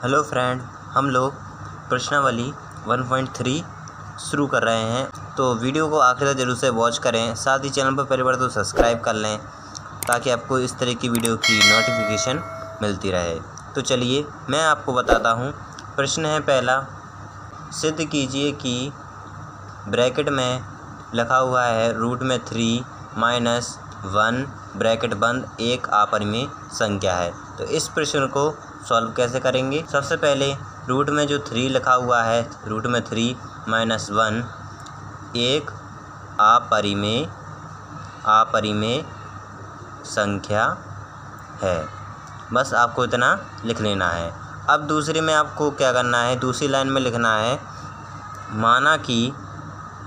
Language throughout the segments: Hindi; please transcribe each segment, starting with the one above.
हेलो फ्रेंड, हम लोग प्रश्नावली 1.3 शुरू कर रहे हैं। तो वीडियो को आखिर तक जरूर से वॉच करें। साथ ही चैनल पर पहली बार तो सब्सक्राइब कर लें ताकि आपको इस तरह की वीडियो की नोटिफिकेशन मिलती रहे। तो चलिए मैं आपको बताता हूँ। प्रश्न है पहला, सिद्ध कीजिए कि ब्रैकेट में लिखा हुआ है √3 - 1 ब्रैकेट बंद एक अपरिमेय संख्या है। तो इस प्रश्न को सॉल्व कैसे करेंगे। सबसे पहले रूट में जो 3 लिखा हुआ है, रूट में 3 - 1 एक अपरिमेय संख्या है। बस आपको इतना लिख लेना है। अब दूसरे में आपको क्या करना है, दूसरी लाइन में लिखना है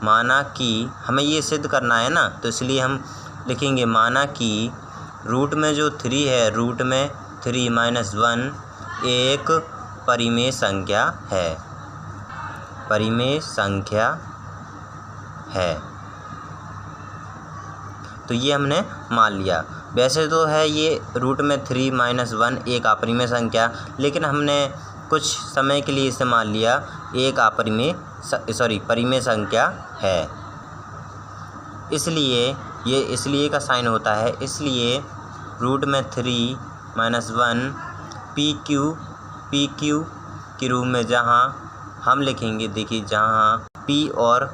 माना कि हमें ये सिद्ध करना है ना, तो इसलिए हम लिखेंगे माना कि रूट में जो 3 है, रूट में 3 - 1 एक परिमेय संख्या है। तो ये हमने मान लिया। वैसे तो है ये रूट में 3 - 1 एक अपरिमेय संख्या, लेकिन हमने कुछ समय के लिए इसे मान लिया एक परिमेय संख्या है। इसलिए ये इसलिए का साइन होता है। इसलिए रूट में 3 - 1 PQ के रूप में जहाँ हम लिखेंगे, देखिए जहाँ P और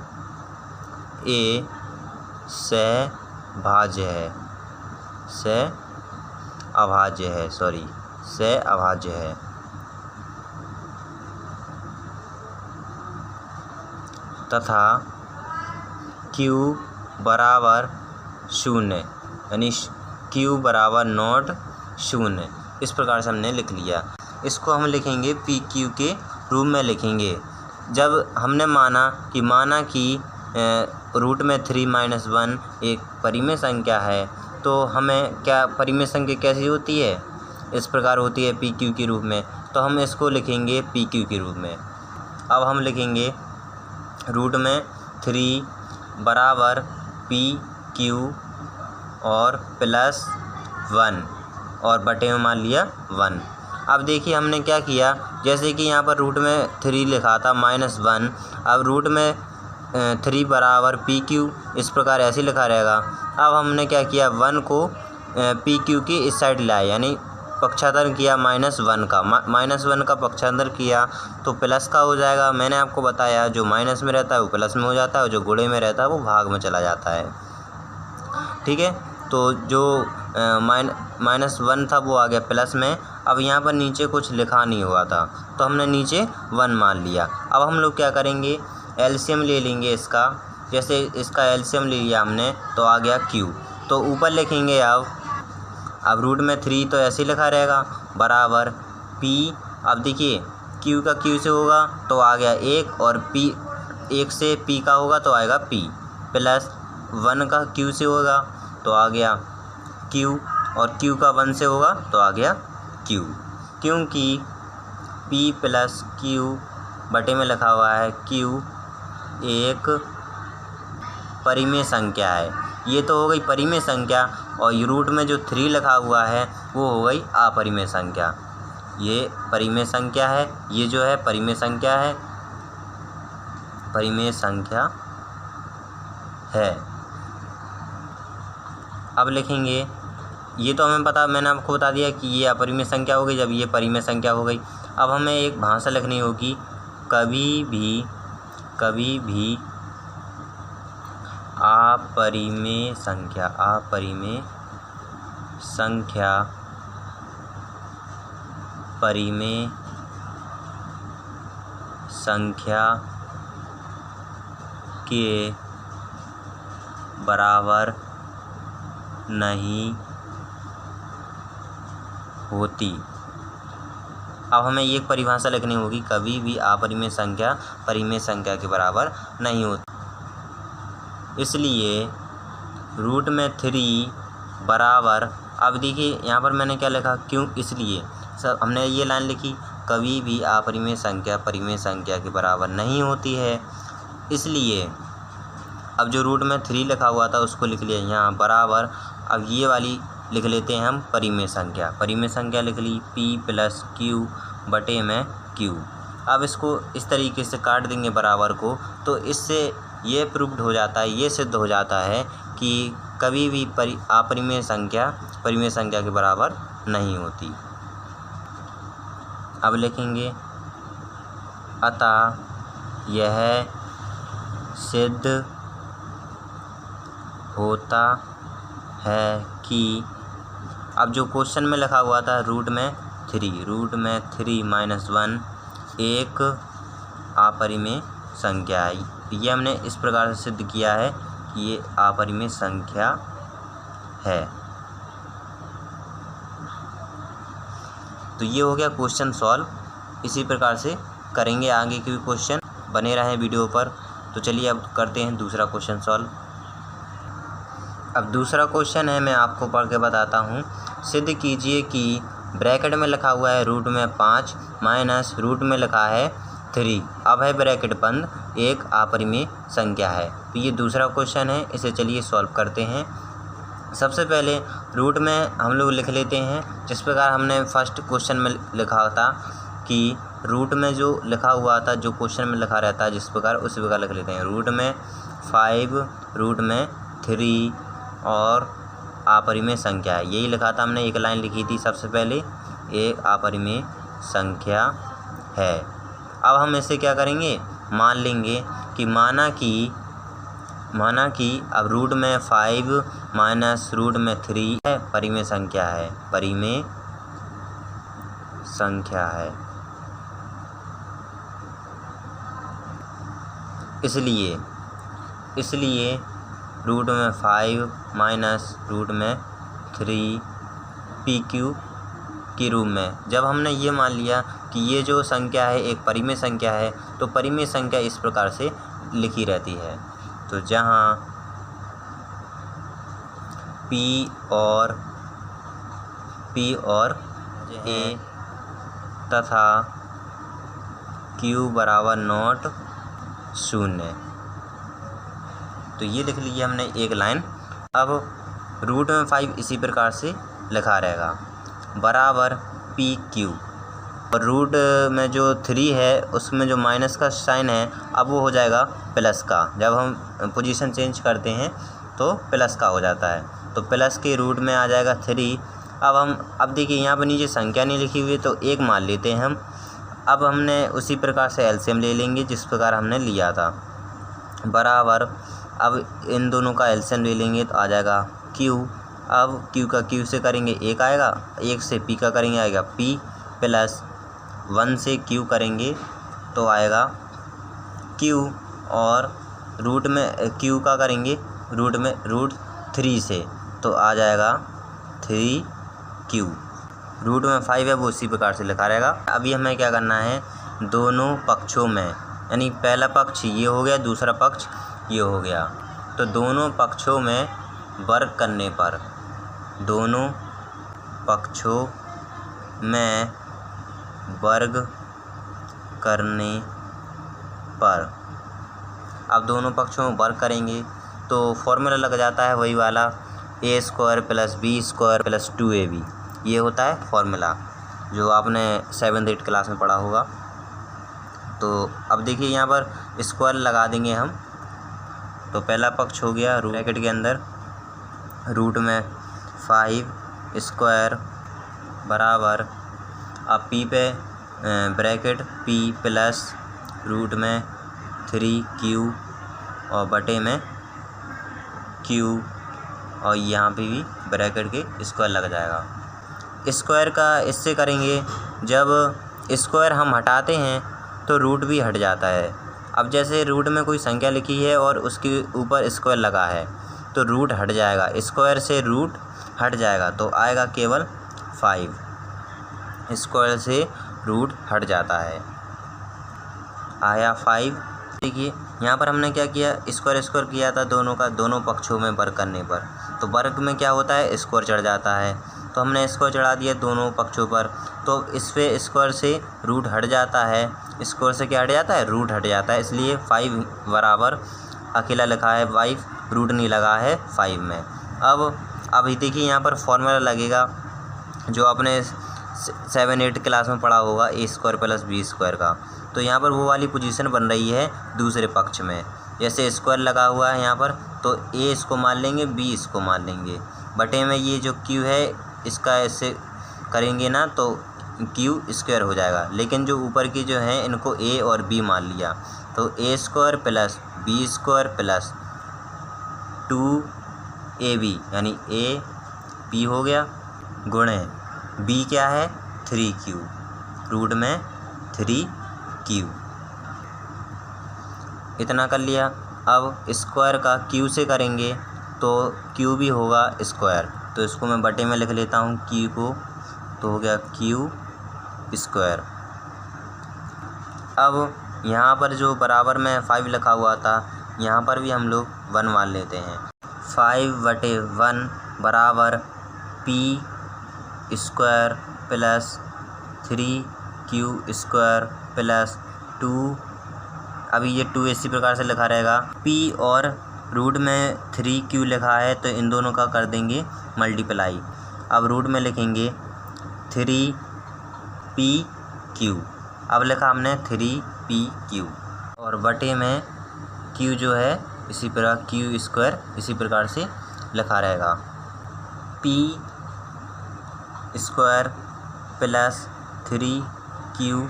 A सहअभाज्य है तथा Q बराबर 0 यानी Q बराबर नॉट 0। इस प्रकार से हमने लिख लिया। इसको हम लिखेंगे PQ के रूप में लिखेंगे। जब हमने माना कि रूट में 3 - 1 एक परिमेय संख्या है, तो हमें क्या परिमेय संख्या कैसी होती है, इस प्रकार होती है PQ के रूप में। तो हम इसको लिखेंगे PQ के रूप में। अब हम लिखेंगे रूट में 3 बराबर PQ और प्लस 1 और बटे में मान लिया 1। अब देखिए हमने क्या किया, जैसे कि यहाँ पर रूट में 3 लिखा था -1, अब रूट में 3 बराबर PQ इस प्रकार ऐसे लिखा रहेगा। अब हमने क्या किया, 1 को PQ की इस साइड लाया, यानी पक्षांतर किया -1 का। -1 का पक्षांतर किया तो प्लस का हो जाएगा। मैंने आपको बताया जो माइनस में रहता है वो प्लस में हो जाता है, और जो गुणे में रहता है वो भाग में चला जाता है। ठीक है, तो जो -1 था वो आ गया प्लस में। अब यहाँ पर नीचे कुछ लिखा नहीं हुआ था, तो हमने नीचे 1 मान लिया। अब हम लोग क्या करेंगे, एलसीएम ले लेंगे इसका। जैसे इसका एलसीएम ले लिया हमने तो आ गया Q। तो ऊपर लिखेंगे अब रूट में 3 तो ऐसे लिखा रहेगा बराबर P। अब देखिए Q का Q से होगा तो आ गया 1, और P 1 से P का होगा तो आएगा P, प्लस 1 का Q से होगा तो आ गया Q, और Q का 1 से होगा तो आ गया Q। क्योंकि P प्लस Q बटे में लिखा हुआ है Q एक परिमेय संख्या है। ये तो हो गई परिमेय संख्या, और ये रूट में जो 3 लिखा हुआ है वो हो गई अपरिमेय संख्या। ये परिमेय संख्या है, ये जो है परिमेय संख्या है। अब लिखेंगे, ये तो हमें पता, मैंने आपको बता दिया कि ये अपरिमेय संख्या हो गई जब ये परिमेय संख्या हो गई। अब हमें एक भाषा लिखनी होगी, कभी भी अपरिमेय संख्या के बराबर नहीं होती। अब हमें एक परिभाषा लिखनी होगी, कभी भी अपरिमेय संख्या परिमेय संख्या के बराबर नहीं होती। इसलिए रूट में 3 बराबर, अब देखिए यहाँ पर मैंने क्या लिखा, क्यों, इसलिए सब हमने ये लाइन लिखी, कभी भी अपरिमेय संख्या परिमेय संख्या के बराबर नहीं होती है। इसलिए अब जो रूट में 3 लिखा हुआ था उसको लिख लिया यहाँ बराबर। अब ये वाली लिख लेते हैं हम परिमेय संख्या। परिमेय संख्या लिख ली p प्लस q बटे में q। अब इसको इस तरीके से काट देंगे बराबर को, तो इससे ये प्रूव्ड हो जाता है, ये सिद्ध हो जाता है कि कभी भी अपरिमेय संख्या परिमेय संख्या के बराबर नहीं होती। अब लिखेंगे अतः यह सिद्ध होता है कि, अब जो क्वेश्चन में लिखा हुआ था रूट में 3 - 1 एक अपरिमेय संख्या है, ये हमने इस प्रकार से सिद्ध किया है कि ये अपरिमेय संख्या है। तो ये हो गया क्वेश्चन सॉल्व। इसी प्रकार से करेंगे आगे के भी क्वेश्चन, बने रहें वीडियो पर। तो चलिए अब करते हैं दूसरा क्वेश्चन सॉल्व। अब दूसरा क्वेश्चन है, मैं आपको पढ़ के बताता हूँ। सिद्ध कीजिए कि ब्रैकेट में लिखा हुआ है रूट में 5 माइनस रूट में लिखा है 3, अब है ब्रैकेट बंद, एक अपरिमेय संख्या है। तो ये दूसरा क्वेश्चन है, इसे चलिए सॉल्व करते हैं। सबसे पहले रूट में हम लोग लिख लेते हैं जिस प्रकार हमने फर्स्ट क्वेश्चन में लिखा था कि रूट में जो लिखा हुआ था, जो क्वेश्चन में लिखा रहता है जिस प्रकार, उसी प्रकार लिख लेते हैं। रूट में 5 रूट में 3 और अपरिमेय संख्या है, यही लिखा था हमने। एक लाइन लिखी थी सबसे पहले, एक अपरिमेय संख्या है। अब हम इसे क्या करेंगे, मान लेंगे कि माना कि अब रूट में 5 माइनस रूट में 3 है, परिमेय संख्या है, परिमेय संख्या है। इसलिए रूट में 5 माइनस रूट में 3 PQ के रूप में, जब हमने ये मान लिया कि ये जो संख्या है एक परिमेय संख्या है, तो परिमेय संख्या इस प्रकार से लिखी रहती है। तो जहाँ P और A तथा Q बराबर नॉट 0, तो ये लिख लीजिए हमने एक लाइन। अब रूट में 5 इसी प्रकार से लिखा रहेगा बराबर PQ, और रूट में जो 3 है उसमें जो माइनस का साइन है अब वो हो जाएगा प्लस का। जब हम पोजीशन चेंज करते हैं तो प्लस का हो जाता है, तो प्लस के रूट में आ जाएगा 3। अब देखिए यहाँ पर नीचे संख्या नहीं लिखी हुई, तो एक मान लेते हैं हम। अब हमने उसी प्रकार से एलसीएम ले लेंगे जिस प्रकार हमने लिया था, बराबर अब इन दोनों का एलसीएम ले लेंगे तो आ जाएगा Q। अब Q का Q से करेंगे 1 आएगा, 1 से P का करेंगे आएगा P, प्लस 1 से Q करेंगे तो आएगा Q, और रूट में Q का करेंगे रूट में रूट 3 से तो आ जाएगा 3Q। रूट में 5 है वो उसी प्रकार से लिखा रहेगा। अभी हमें क्या करना है, दोनों पक्षों में, यानी पहला पक्ष ये हो गया, दूसरा पक्ष ये हो गया, तो दोनों पक्षों में वर्ग करने पर, दोनों पक्षों में वर्ग करने पर, अब दोनों पक्षों में वर्ग करेंगे तो फॉर्मूला लग जाता है वही वाला, a² + b² + 2ab। ये होता है फॉर्मूला जो आपने 7th-8th क्लास में पढ़ा होगा। तो अब देखिए यहाँ पर स्क्वायर लगा देंगे हम, तो पहला पक्ष हो गया ब्रैकेट के अंदर रूट में 5² बराबर, अब P पे ब्रैकेट P प्लस रूट में 3Q और बटे में Q, और यहाँ पे भी ब्रैकेट के स्क्वायर लग जाएगा। स्क्वायर का इससे करेंगे, जब स्क्वायर हम हटाते हैं तो रूट भी हट जाता है। अब जैसे रूट में कोई संख्या लिखी है और उसके ऊपर स्क्वायर लगा है तो रूट हट जाएगा, स्क्वायर से रूट हट जाएगा तो आएगा केवल 5, स्क्वायर से रूट हट जाता है, आया 5। देखिए यहाँ पर हमने क्या किया, स्क्वायर किया था दोनों का, दोनों पक्षों में वर्ग करने पर, तो वर्ग में क्या होता है, स्क्वायर चढ़ जाता है, तो हमने स्क्वायर चढ़ा दिया दोनों पक्षों पर, तो इस पे स्क्वायर से रूट हट जाता है, स्क्वायर से क्या हट जाता है, रूट हट जाता है, इसलिए 5 बराबर अकेला लिखा है 5, रूट नहीं लगा है 5 में। अब अब देखिए यहाँ पर फॉर्मूला लगेगा जो आपने 7-8 क्लास में पढ़ा होगा, ए स्क्वायर प्लस बी स्क्वायर का। तो यहाँ पर वो वाली पोजीशन बन रही है दूसरे पक्ष में। जैसे स्क्वायर लगा हुआ है यहाँ पर, तो ए इसको मान लेंगे, बी इसको मान लेंगे, बटे में ये जो क्यू है इसका ऐसे करेंगे ना तो क्यू स्क्वायर हो जाएगा। लेकिन जो ऊपर की जो है इनको ए और बी मान लिया, तो A square plus B square plus 2ab यानी ए बी हो गया, गुणे बी क्या है 3q, रूट में 3q। इतना कर लिया। अब स्क्वायर का क्यू से करेंगे तो क्यू भी होगा स्क्वायर, तो इसको मैं बटे में लिख लेता हूँ क्यू को, तो हो गया क्यू स्क्वायर। अब यहाँ पर जो बराबर में 5 लिखा हुआ था, यहाँ पर भी हम लोग 1 मान लेते हैं। 5/1 बराबर P square plus 3q square plus 2, अभी ये 2 इसी प्रकार से लिखा रहेगा। p और रूट में 3q लिखा है तो इन दोनों का कर देंगे मल्टीप्लाई। अब रूट में लिखेंगे 3pq, अब लिखा हमने 3pq, और बटे में q जो है इसी प्रकार q स्क्वायर इसी प्रकार से लिखा रहेगा। p square plus 3q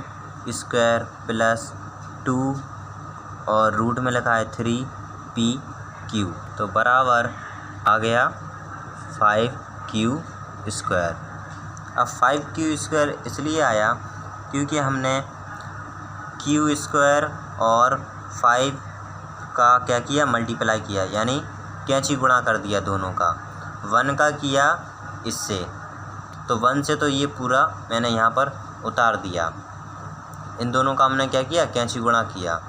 square plus 2 और रूट में लिखा है 3pq, तो बराबर आ गया 5q स्क्वायर। अब 5q स्क्वायर इसलिए आया क्योंकि हमने q स्क्वायर और 5 का क्या किया, मल्टीप्लाई किया, यानी कैंची गुणा कर दिया दोनों का। 1 का किया इससे, तो 1 से तो ये पूरा मैंने यहाँ पर उतार दिया। इन दोनों का हमने क्या किया, कैंची गुणा किया।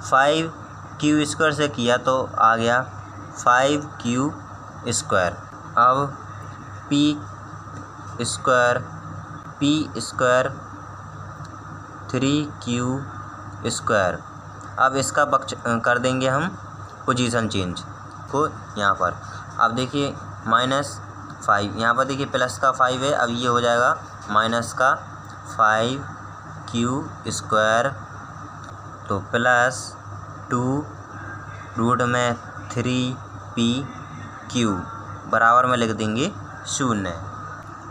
5q स्क्वायर से किया तो आ गया 5q स्क्वायर। अब p स्क्वायर 3q स्क्वायर। अब इसका पक्ष कर देंगे हम पोजीशन चेंज को यहाँ पर। अब देखिए -5, यहाँ पर देखिए प्लस का 5 है, अब ये हो जाएगा माइनस का 5q स्क्वायर, तो प्लस 2 रूट में 3pq बराबर में लिख देंगे 0।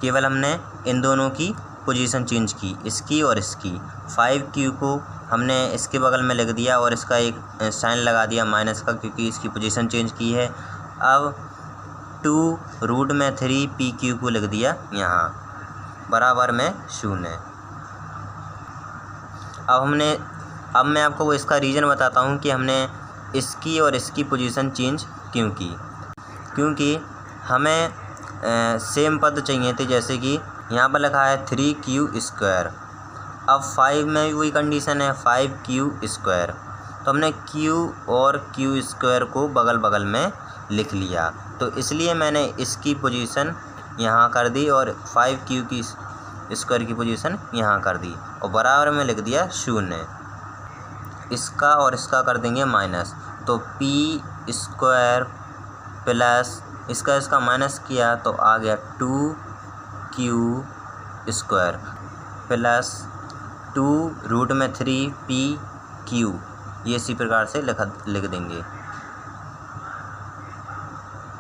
केवल हमने इन दोनों की पोजीशन चेंज की, इसकी और इसकी। 5q को हमने इसके बगल में लिख दिया और इसका एक साइन लगा दिया माइनस का, क्योंकि इसकी पोजीशन चेंज की है। अब 2 रूट में 3pq को लिख दिया यहाँ बराबर में 0। अब मैं आपको वो इसका रीज़न बताता हूँ कि हमने इसकी और इसकी पोजीशन चेंज क्यों की। क्योंकि हमें सेम पद चाहिए थे, जैसे कि यहाँ पर लिखा है 3q स्क्वायर। अब 5 में भी वही कंडीशन है 5q स्क्वायर, तो हमने q और q स्क्वायर को बगल बगल में लिख लिया, तो इसलिए मैंने इसकी पोजीशन यहाँ कर दी और 5q की स्क्वायर की पोजीशन यहाँ कर दी और बराबर में लिख दिया 0। इसका और इसका कर देंगे माइनस, तो p स्क्वायर प्लस इसका माइनस किया तो आ गया 2q स्क्वायर प्लस 2 रूट में 3pq, ये इसी प्रकार से लिख देंगे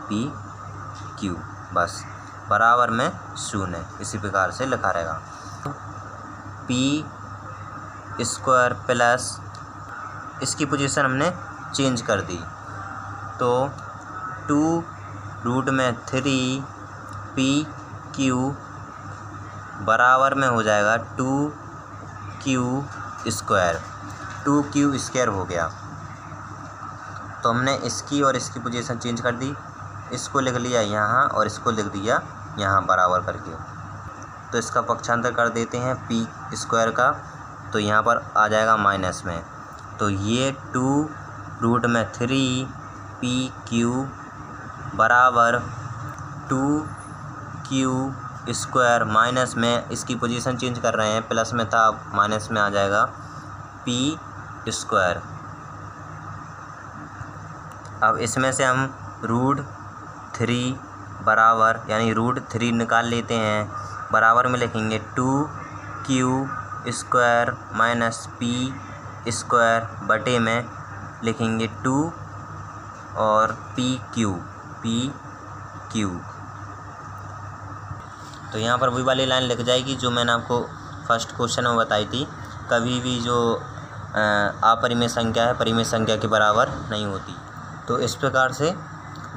pq, बस बराबर में 0, इसी प्रकार से लिखा रहेगा। p स्क्वायर प्लस इसकी पोजीशन हमने चेंज कर दी, तो 2 रूट में 3pq बराबर में हो जाएगा 2q स्क्वायर। 2q स्क्वायर हो गया, तो हमने इसकी और इसकी पोजीशन चेंज कर दी, इसको लिख लिया यहाँ और इसको लिख दिया यहाँ बराबर करके। तो इसका पक्षांतर कर देते हैं p स्क्वायर का, तो यहाँ पर आ जाएगा माइनस में, तो ये 2 रूट में 3pq बराबर 2q स्क्वायर, माइनस में इसकी पोजीशन चेंज कर रहे हैं, प्लस में था अब माइनस में आ जाएगा p स्क्वायर। अब इसमें से हम रूट 3 बराबर यानी √3 निकाल लेते हैं, बराबर में लिखेंगे 2q² माइनस p² बटे में लिखेंगे 2 और pq। तो यहाँ पर वही वाली लाइन लिख जाएगी जो मैंने आपको फर्स्ट क्वेश्चन में बताई थी, कभी भी जो अपरिमेय संख्या है परिमेय संख्या के बराबर नहीं होती। तो इस प्रकार से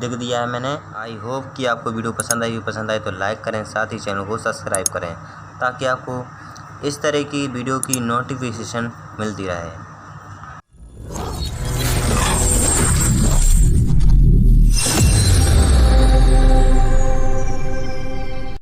लिख दिया है मैंने। आई होप कि आपको वीडियो पसंद आए तो लाइक करें, साथ ही चैनल को सब्सक्राइब करें ताकि आपको इस तरह की वीडियो की नोटिफिकेशन मिलती रहे।